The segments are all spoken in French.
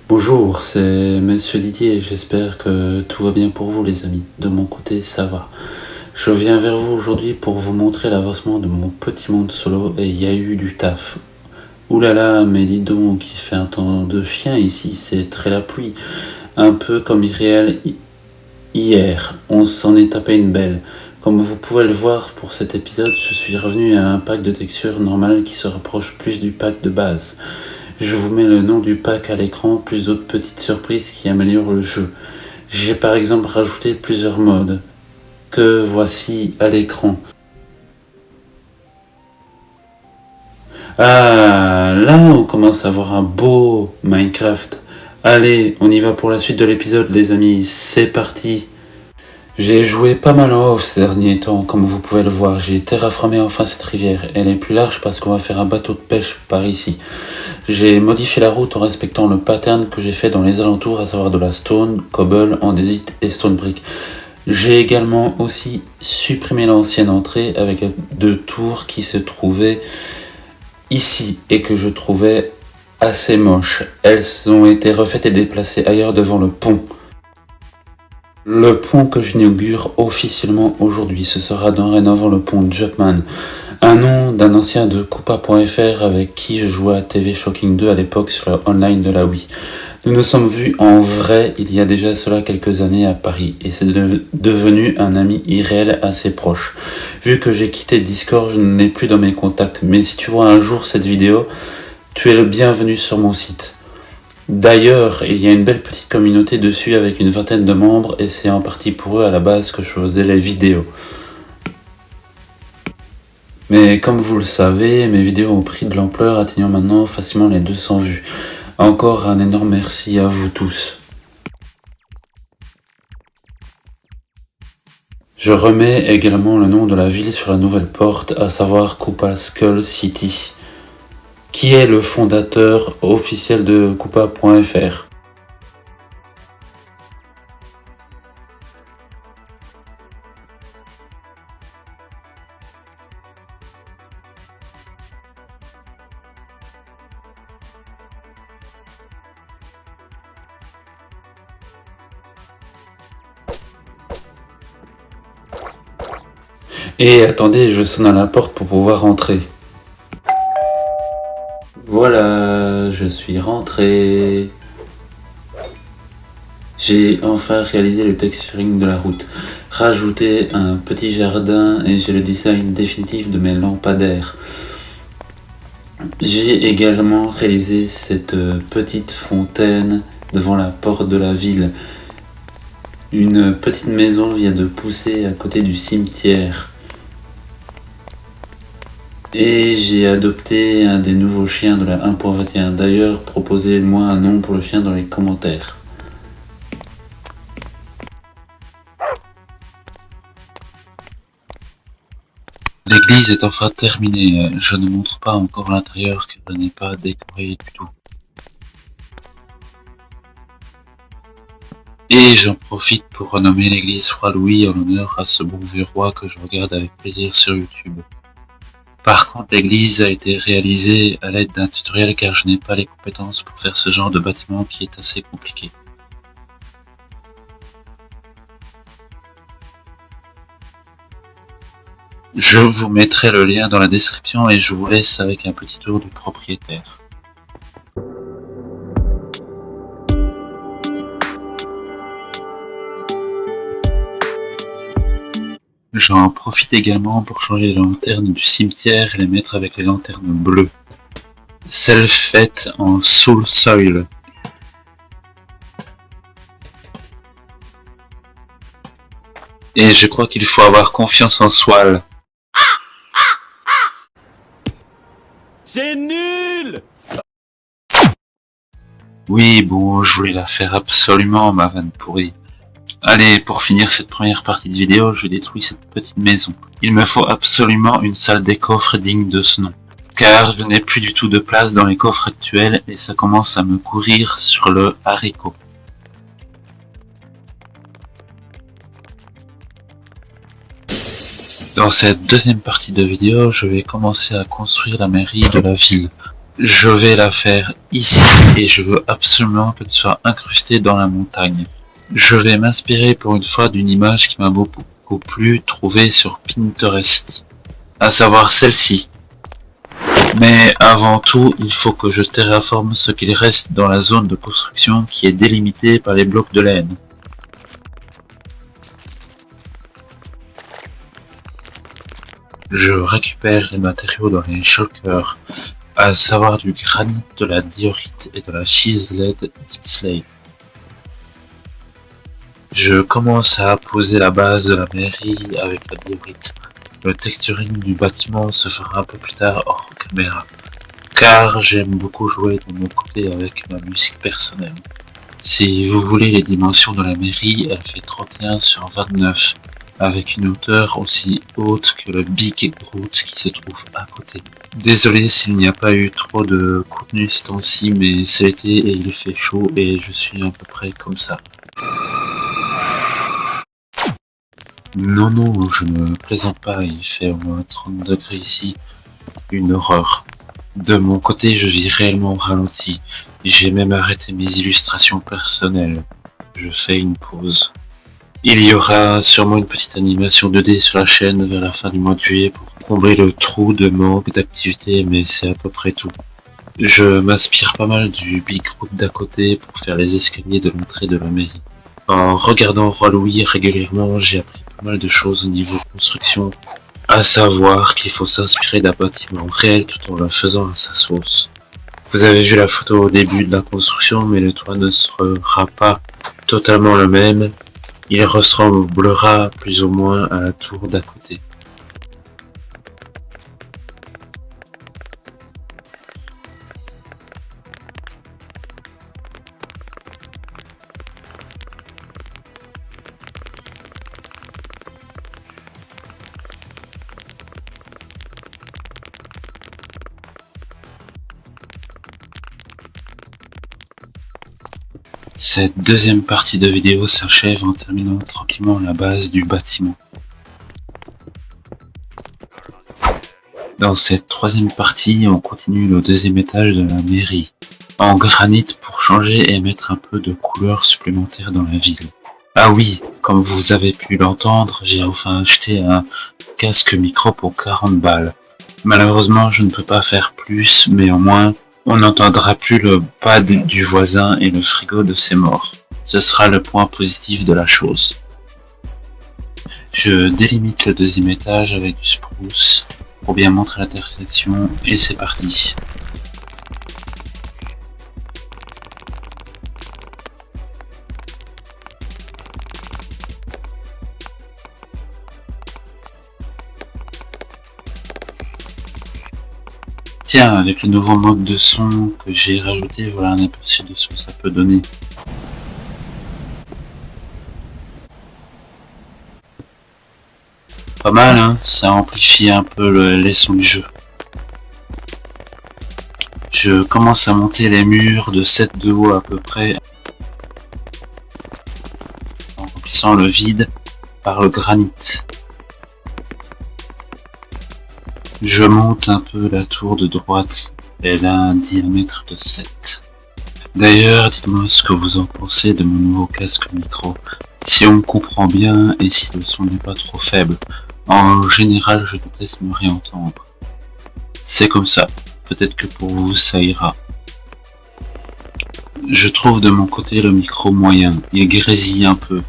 Bonjour, c'est Monsieur Didier, j'espère que tout va bien pour vous les amis. De mon côté, ça va. Je viens vers vous aujourd'hui pour vous montrer l'avancement de mon petit monde solo et il y a eu du taf. Oulala, mais dis donc, il fait un temps de chien ici, c'est très la pluie. Un peu comme irréel hier, on s'en est tapé une belle. Comme vous pouvez le voir pour cet épisode, je suis revenu à un pack de texture normal qui se rapproche plus du pack de base. Je vous mets le nom du pack à l'écran, plus d'autres petites surprises qui améliorent le jeu. J'ai par exemple rajouté plusieurs modes, que voici à l'écran. Ah, là on commence à avoir un beau Minecraft. Allez, on y va pour la suite de l'épisode les amis, c'est parti. J'ai joué pas mal en off ces derniers temps, comme vous pouvez le voir. J'ai terraformé enfin cette rivière. Elle est plus large parce qu'on va faire un bateau de pêche par ici. J'ai modifié la route en respectant le pattern que j'ai fait dans les alentours, à savoir de la stone, cobble, andésite et stone brick. J'ai également aussi supprimé l'ancienne entrée avec deux tours qui se trouvaient ici et que je trouvais assez moches. Elles ont été refaites et déplacées ailleurs devant le pont. Le pont que j'inaugure officiellement aujourd'hui, ce sera dorénavant le pont Jumpman, un nom d'un ancien de Coupa.fr avec qui je jouais à TV Shocking 2 à l'époque sur le online de la Wii. Nous nous sommes vus en vrai il y a déjà cela quelques années à Paris et c'est devenu un ami irréel assez proche. Vu que j'ai quitté Discord, je n'ai plus dans mes contacts, mais si tu vois un jour cette vidéo, tu es le bienvenu sur mon site. D'ailleurs, il y a une belle petite communauté dessus avec une vingtaine de membres et c'est en partie pour eux à la base que je faisais les vidéos. Mais comme vous le savez, mes vidéos ont pris de l'ampleur, atteignant maintenant facilement les 200 vues. Encore un énorme merci à vous tous. Je remets également le nom de la ville sur la nouvelle porte, à savoir Coupa Skull City, qui est le fondateur officiel de Coupa.fr. Et attendez, je sonne à la porte pour pouvoir rentrer. Voilà, je suis rentré. J'ai enfin réalisé le texturing de la route, rajouté un petit jardin et j'ai le design définitif de mes lampadaires. J'ai également réalisé cette petite fontaine devant la porte de la ville. Une petite maison vient de pousser à côté du cimetière. Et j'ai adopté un des nouveaux chiens de la 1.21. D'ailleurs, proposez-moi un nom pour le chien dans les commentaires. L'église est enfin terminée. Je ne montre pas encore l'intérieur car elle n'est pas décorée du tout. Et j'en profite pour renommer l'église Roi Louis en l'honneur à ce bon vieux roi que je regarde avec plaisir sur YouTube. Par contre, l'église a été réalisée à l'aide d'un tutoriel car je n'ai pas les compétences pour faire ce genre de bâtiment qui est assez compliqué. Je vous mettrai le lien dans la description et je vous laisse avec un petit tour du propriétaire. J'en profite également pour changer les lanternes du cimetière et les mettre avec les lanternes bleues. Celles faites en Soul Soil. Et je crois qu'il faut avoir confiance en soi. C'est nul! Oui, bon, je voulais la faire absolument, ma vanne pourrie. Allez, pour finir cette première partie de vidéo, je détruis cette petite maison. Il me faut absolument une salle des coffres digne de ce nom. Car je n'ai plus du tout de place dans les coffres actuels et ça commence à me courir sur le haricot. Dans cette deuxième partie de vidéo, je vais commencer à construire la mairie de la ville. Je vais la faire ici et je veux absolument qu'elle soit incrustée dans la montagne. Je vais m'inspirer pour une fois d'une image qui m'a beaucoup plu trouvée sur Pinterest, à savoir celle-ci. Mais avant tout, il faut que je terraforme ce qu'il reste dans la zone de construction qui est délimitée par les blocs de laine. Je récupère les matériaux dans les shulkers, à savoir du granit, de la diorite et de la chiselette deep slate. Je commence à poser la base de la mairie avec la diorite. Le texturing du bâtiment se fera un peu plus tard hors caméra, car j'aime beaucoup jouer de mon côté avec ma musique personnelle. Si vous voulez les dimensions de la mairie, elle fait 31 sur 29, avec une hauteur aussi haute que le Big Groot qui se trouve à côté. Désolé s'il n'y a pas eu trop de contenu ces temps-ci, mais c'est l'été et il fait chaud et je suis à peu près comme ça. Non, je ne plaisante pas, il fait au moins 30 degrés ici, une horreur. De mon côté, je vis réellement au ralenti. J'ai même arrêté mes illustrations personnelles. Je fais une pause. Il y aura sûrement une petite animation 2D sur la chaîne vers la fin du mois de juillet pour combler le trou de manque d'activité, mais c'est à peu près tout. Je m'inspire pas mal du Big Group d'à côté pour faire les escaliers de l'entrée de la mairie. En regardant Roi Louis régulièrement, j'ai appris pas mal de choses au niveau construction, à savoir qu'il faut s'inspirer d'un bâtiment réel tout en le faisant à sa sauce. Vous avez vu la photo au début de la construction, mais le toit ne sera pas totalement le même. Il ressemblera plus ou moins à la tour d'à côté. Cette deuxième partie de vidéo s'achève en terminant tranquillement la base du bâtiment. Dans cette troisième partie, on continue le deuxième étage de la mairie, en granit pour changer et mettre un peu de couleur supplémentaire dans la ville. Ah oui, comme vous avez pu l'entendre, j'ai enfin acheté un casque micro pour 40 balles. Malheureusement, je ne peux pas faire plus, mais au moins, on n'entendra plus le pas du voisin et le frigo de ses morts. Ce sera le point positif de la chose. Je délimite le deuxième étage avec du spruce pour bien montrer l'intersection et c'est parti. Tiens, avec le nouveau mode de son que j'ai rajouté, voilà un aperçu de ce que ça peut donner. Pas mal, hein, ça amplifie un peu les sons du jeu. Je commence à monter les murs de 7 de haut à peu près, en remplissant le vide par le granit. Je monte un peu la tour de droite, elle a un diamètre de 7. D'ailleurs, dites-moi ce que vous en pensez de mon nouveau casque micro, si on me comprend bien et si le son n'est pas trop faible. En général, je déteste me réentendre. C'est comme ça, peut-être que pour vous ça ira. Je trouve de mon côté le micro moyen, il grésille un peu.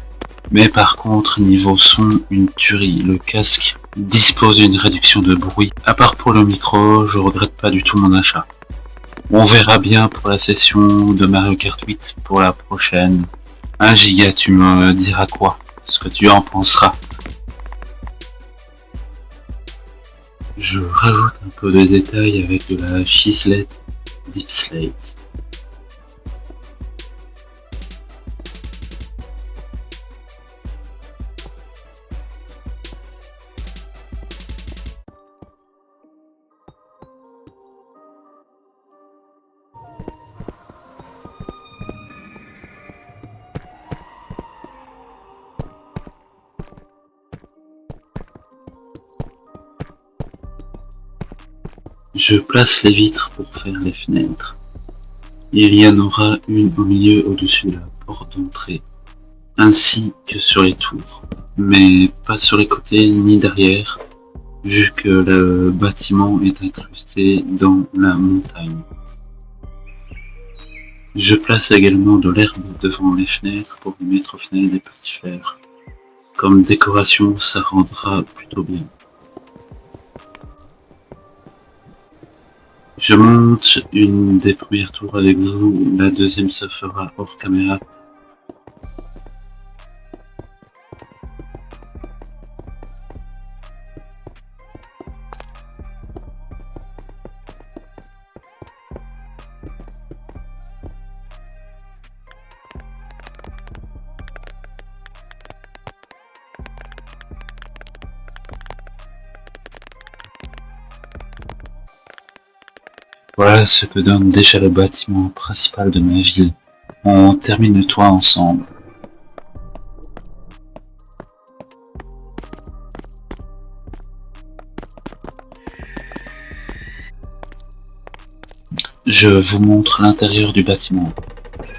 Mais par contre, niveau son, une tuerie. Le casque dispose d'une réduction de bruit. À part pour le micro, je regrette pas du tout mon achat. On verra bien pour la session de Mario Kart 8 pour la prochaine. 1 giga, tu me diras quoi? Ce que tu en penseras. Je rajoute un peu de détails avec de la chiselette deep slate. Je place les vitres pour faire les fenêtres. Il y en aura une au milieu au-dessus de la porte d'entrée, ainsi que sur les tours, mais pas sur les côtés ni derrière, vu que le bâtiment est incrusté dans la montagne. Je place également de l'herbe devant les fenêtres pour y mettre au final des petits fleurs. Comme décoration, ça rendra plutôt bien. Je monte une des premières tours avec vous, la deuxième se fera hors caméra. Voilà ce que donne déjà le bâtiment principal de ma ville. On termine le toit ensemble. Je vous montre l'intérieur du bâtiment.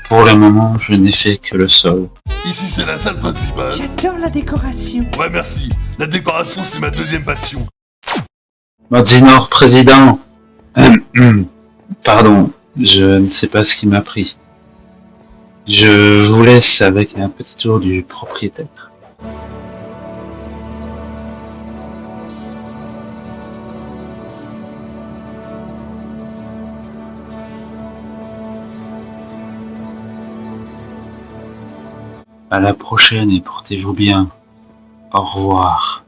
Pour le moment, je n'ai fait que le sol. Ici, c'est la salle principale. J'adore la décoration. Ouais, merci. La décoration, c'est ma deuxième passion. Madzinor, président. Pardon, je ne sais pas ce qui m'a pris. Je vous laisse avec un petit tour du propriétaire. À la prochaine et portez-vous bien. Au revoir.